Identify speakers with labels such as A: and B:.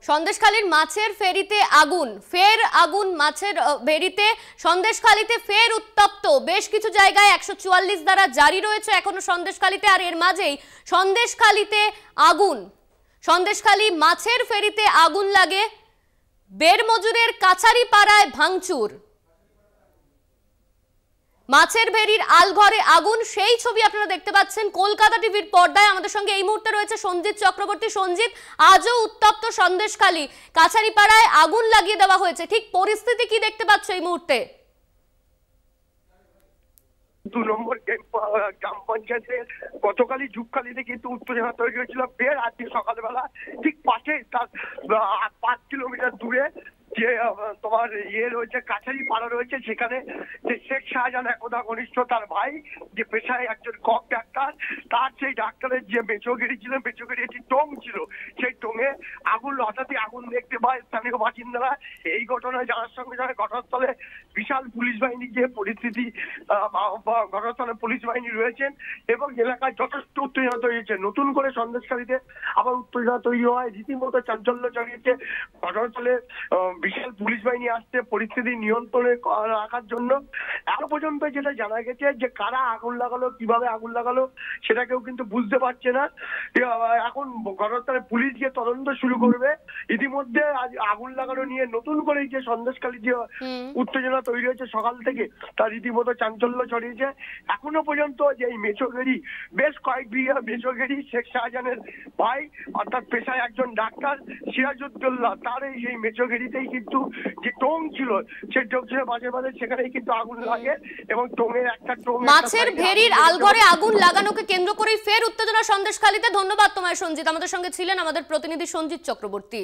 A: সন্দেশখালীর মাছের ফেরিতে আগুন, ফের আগুন মাছের ফেরিতে। সন্দেশখালীতে ফের উত্তপ্ত, বেশ কিছু জায়গায় 144 ধারা জারি রয়েছে এখনো সন্দেশখালীতে। আর এর মাঝেই সন্দেশখালীতে আগুন, সন্দেশখালী মাছের ফেরিতে আগুন লাগে। বেরমজুরের কাছারি পাড়ায় ভাঙচুর, মাছের ভেরির আলঘরে আগুন, সেই ছবি আপনারা দেখতে পাচ্ছেন কলকাতা টিভির পর্দায়। আমাদের সঙ্গে এই মুহূর্তে রয়েছে সঞ্জিত চক্রবর্তী। সঞ্জিত, আজও উত্তপ্ত সন্দেশখালী, কাছারিপাড়ায় আগুন লাগিয়ে দেওয়া হয়েছে, ঠিক পরিস্থিতি কি দেখতে পাচ্ছ এই মুহূর্তে?
B: 2 নম্বর গ্রাম পঞ্চায়েতের গতকালই ঝুপখালিতে কিন্তু উত্তেজনা তৈরি হয়েছিল। ফের আজকে সকালবেলা ঠিক পাশে তার 5 কিলোমিটার দূরে যে তোমার রয়েছে কাছারি পাড়া রয়েছে, সেখানে যে শেখ শাহজাহান একদা ঘনিষ্ঠ তার ভাই, যে পেশায় একজন কক ডাক্তার, তার সেই ডাক্তারের যে মেচোগিরি ছিল, মেচোগিরি একটি টোং ছিল, সেই টোঙে আগুন, হঠাৎই আগুন দেখতে পায় স্থানীয় বাসিন্দারা। এই ঘটনায় জানার সঙ্গে সঙ্গে ঘটনাস্থলে বিশাল পুলিশ বাহিনী, যে পরিস্থিতি ঘটনাস্থলে পুলিশ বাহিনী রয়েছেন এবং এলাকায় যথেষ্ট উত্তেজনা তৈরি হয়েছে। নতুন করে সন্দেশখালীতে আবার উত্তেজনা তৈরি হয়, রীতিমতো চাঞ্চল্য ছড়িয়েছে। ঘটনাস্থলে বিশাল পুলিশ বাহিনী আসছে পরিস্থিতি নিয়ন্ত্রণে রাখার জন্য। এখনো পর্যন্ত যেটা জানা গেছে যে কারা আগুন লাগালো, কিভাবে আগুন লাগালো, সেটা কেউ কিন্তু বুঝতে পারছে না। এখন ঘটনাস্থলে পুলিশ গিয়ে তদন্ত শুরু করবে। ইতিমধ্যে আগুন লাগানো নিয়ে নতুন করে যে সন্দেশখালী যে উত্তেজনা তৈরি হয়েছে সকাল থেকে, তার রীতিমতো চাঞ্চল্য ছড়িয়েছে। এখনো পর্যন্ত যে এই মেচোগেরি, বেশ কয়েক বিঘা মেচোগেরি শেখ শাহজাহানের ভাই, অর্থাৎ পেশায় একজন ডাক্তার সিরাজউদ্দৌলা, তার এই মেচোগেরিতেই কিন্তু যে টোং ছিল, সেই টোং ছিল মাঝে মাঝে, সেখানেই কিন্তু আগুন লাগে এবং টোঙের একটা টোং,
A: মাছের ভেরির আলঘরে আগুন লাগানোকে কেন্দ্র করেই ফের উত্তেজনা সন্দেশখালীতে। ধন্যবাদ তোমায় সঞ্জিত, আমাদের সঙ্গে ছিলেন আমাদের প্রতিনিধি সঞ্জিত চক্রবর্তী।